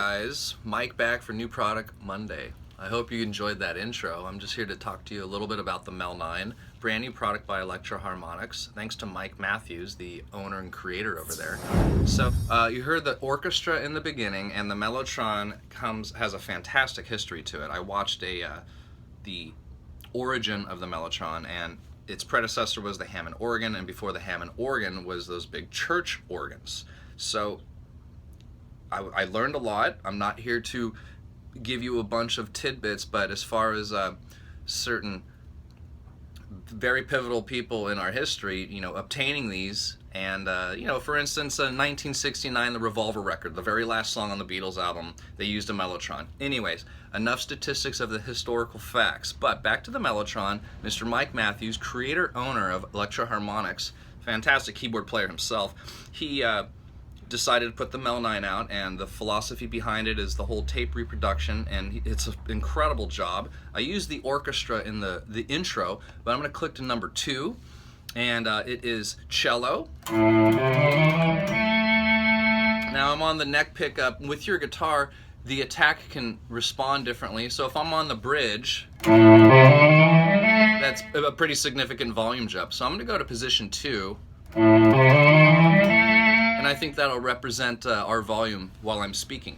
guys, Mike back for New Product Monday. I hope you enjoyed that intro. I'm just here to talk to you a little bit about the Mel 9, brand new product by Electro-Harmonix, thanks to Mike Matthews, the owner and creator over there. So you heard the orchestra in the beginning, and the Mellotron has a fantastic history to it. I watched the origin of the Mellotron, and its predecessor was the Hammond organ, and before the Hammond organ was those big church organs. So I learned a lot. I'm not here to give you a bunch of tidbits, but as far as certain very pivotal people in our history, obtaining these, and for instance, in 1969, the Revolver record, the very last song on the Beatles album, they used a Mellotron. Anyways, enough statistics of the historical facts, but back to the Mellotron. Mr. Mike Matthews, creator, owner of Electro-Harmonix, fantastic keyboard player himself, he decided to put the Mel 9 out, and the philosophy behind it is the whole tape reproduction, and it's an incredible job. I used the orchestra in the intro, but I'm going to click to number 2, and it is cello. Now I'm on the neck pickup. With your guitar, the attack can respond differently, so if I'm on the bridge, that's a pretty significant volume jump. So I'm going to go to position 2. And I think that'll represent our volume while I'm speaking.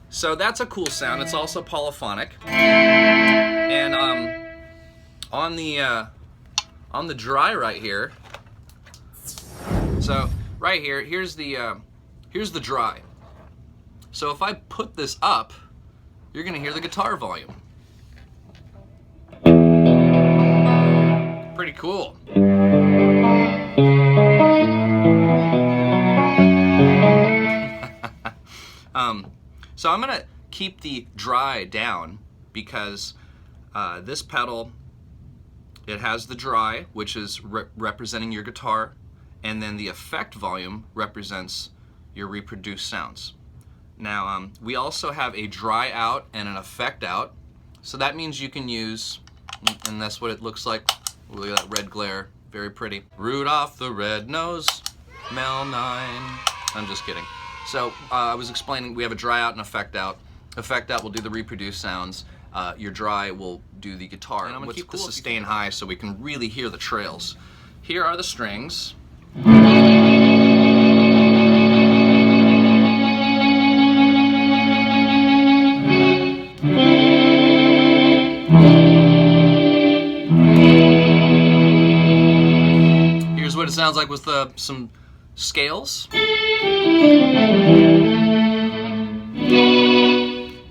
So that's a cool sound. It's also polyphonic. And on the dry right here. So right here, here's the dry. So if I put this up, you're gonna hear the guitar volume. Pretty cool. So I'm going to keep the dry down because this pedal, it has the dry, which is representing your guitar, and then the effect volume represents your reproduced sounds. Now, we also have a dry out and an effect out, so that means you can use, and that's what it looks like. Look at that red glare, very pretty. Rudolph the Red-Nosed Mel 9. I'm just kidding. So I was explaining, we have a dry out and effect out. Effect out will do the reproduced sounds. Your dry will do the guitar. And I'm going to keep the sustain high so we can really hear the trails. Here are the strings. Here's what it sounds like with some scales.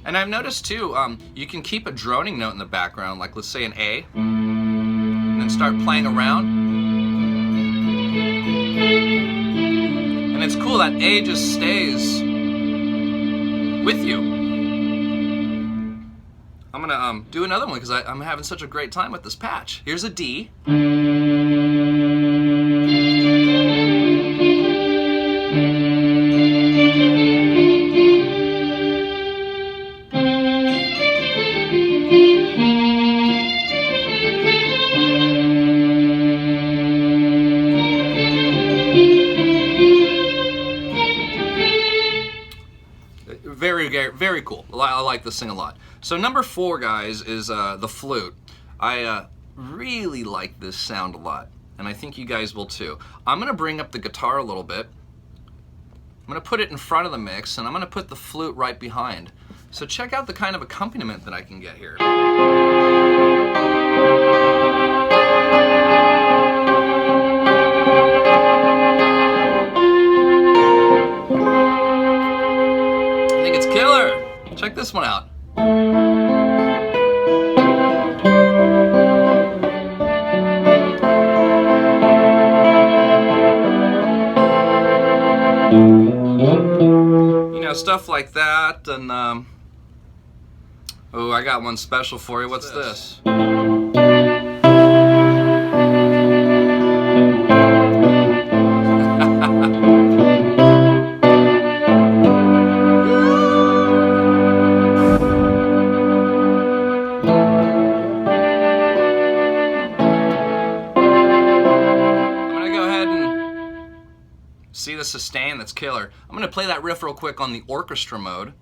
And I've noticed too, you can keep a droning note in the background, like let's say an A, and then start playing around. And it's cool, that A just stays with you. I'm gonna do another one because I'm having such a great time with this patch. Here's a D. Very cool. I like this thing a lot. So number 4, guys, is the Flute. I really like this sound a lot, and I think you guys will too. I'm going to bring up the guitar a little bit. I'm going to put it in front of the mix, and I'm going to put the flute right behind. So check out the kind of accompaniment that I can get here. Killer! Check this one out. Stuff like that, and oh, I got one special for you. What's this? See the sustain? That's killer. I'm going to play that riff real quick on the orchestra mode.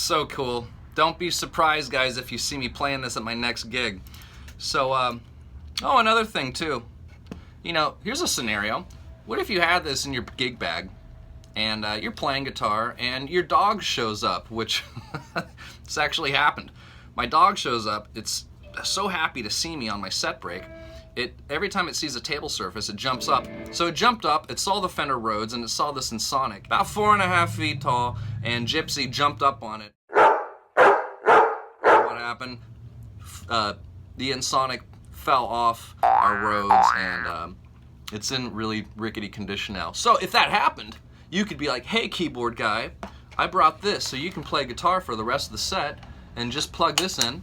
So cool. Don't be surprised, guys, if you see me playing this at my next gig. So, oh, another thing too. You know, here's a scenario. What if you had this in your gig bag and you're playing guitar and your dog shows up, which it's actually happened. My dog shows up. It's so happy to see me on my set break. Every time it sees a table surface, it jumps up. So it jumped up, it saw the Fender Rhodes, and it saw this Incite, about 4.5 feet tall, and Gypsy jumped up on it. What happened? The Incite fell off our Rhodes, and it's in really rickety condition now. So if that happened, you could be like, hey, keyboard guy, I brought this so you can play guitar for the rest of the set, and just plug this in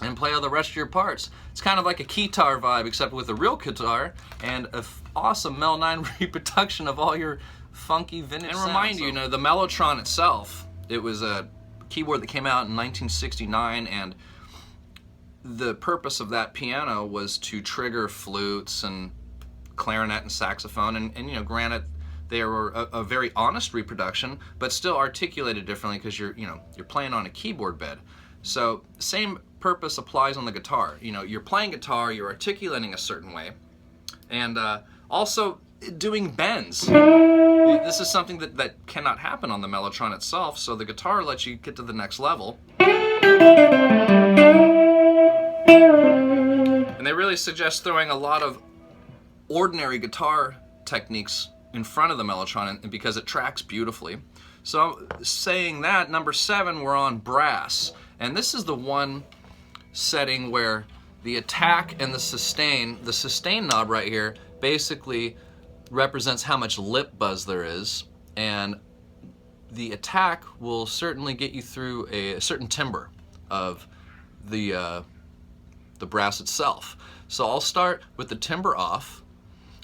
and play all the rest of your parts. It's kind of like a keytar vibe, except with a real guitar and an awesome Mel 9 reproduction of all your funky vintage sounds. And remind you, the Mellotron itself, it was a keyboard that came out in 1969, and the purpose of that piano was to trigger flutes and clarinet and saxophone, and granted, they were a very honest reproduction, but still articulated differently because you're playing on a keyboard bed. So same purpose applies on the guitar. You're playing guitar, you're articulating a certain way, and also doing bends. This is something that cannot happen on the Mellotron itself, so the guitar lets you get to the next level. And they really suggest throwing a lot of ordinary guitar techniques in front of the Mellotron because it tracks beautifully. So saying that, number 7, we're on brass. And this is the one setting where the attack and the sustain knob right here basically represents how much lip buzz there is, and the attack will certainly get you through a certain timbre of the brass itself. So I'll start with the timbre off,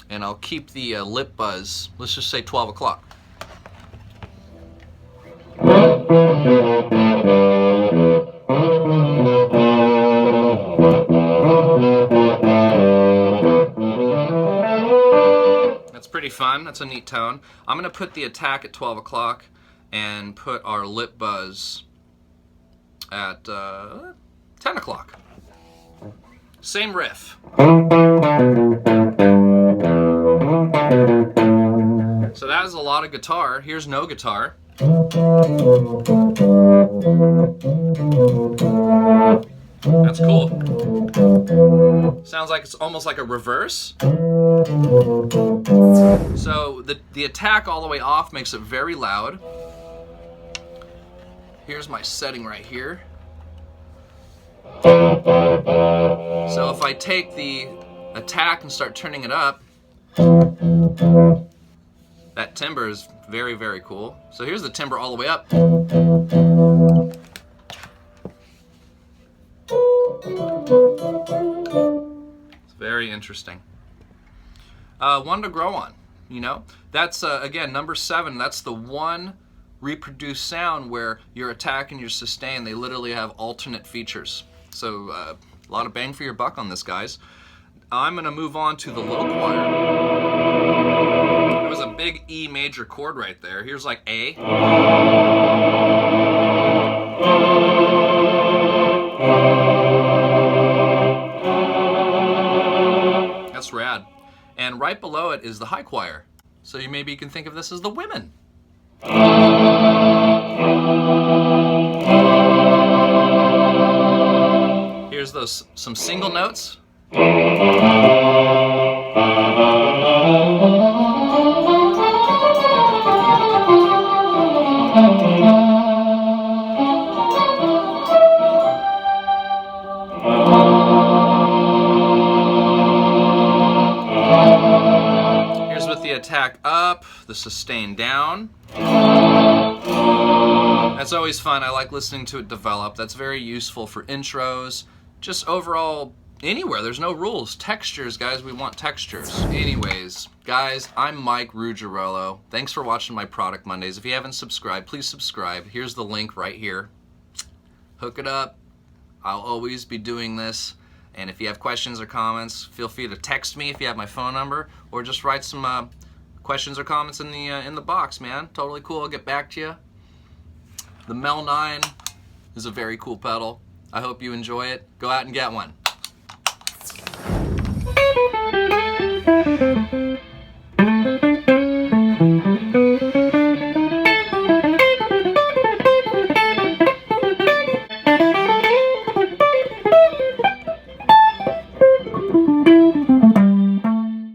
and I'll keep the lip buzz, let's just say 12 o'clock. That's pretty fun. That's a neat tone. I'm going to put the attack at 12 o'clock and put our lip buzz at 10 o'clock. Same riff. So that is a lot of guitar. Here's no guitar. That's cool. Sounds like it's almost like a reverse. So the attack all the way off makes it very loud. Here's my setting right here. So if I take the attack and start turning it up, that timbre is very, very cool. So here's the timbre all the way up. It's very interesting. One to grow on, That's, again, number 7. That's the one reproduced sound where your attack and your sustain, they literally have alternate features. So a lot of bang for your buck on this, guys. I'm going to move on to the low choir. There was a big E major chord right there. Here's like A. That's rad. And right below it is the high choir. So maybe you can think of this as the women. Here's some single notes. Here's with the attack up, the sustain down. That's always fun. I like listening to it develop. That's very useful for intros, just overall anywhere. There's no rules. Textures, guys. We want textures. Anyways, guys, I'm Mike Ruggirello. Thanks for watching my Product Mondays. If you haven't subscribed, please subscribe. Here's the link right here. Hook it up. I'll always be doing this. And if you have questions or comments, feel free to text me if you have my phone number, or just write some questions or comments in the box, man. Totally cool. I'll get back to you. The Mel 9 is a very cool pedal. I hope you enjoy it. Go out and get one.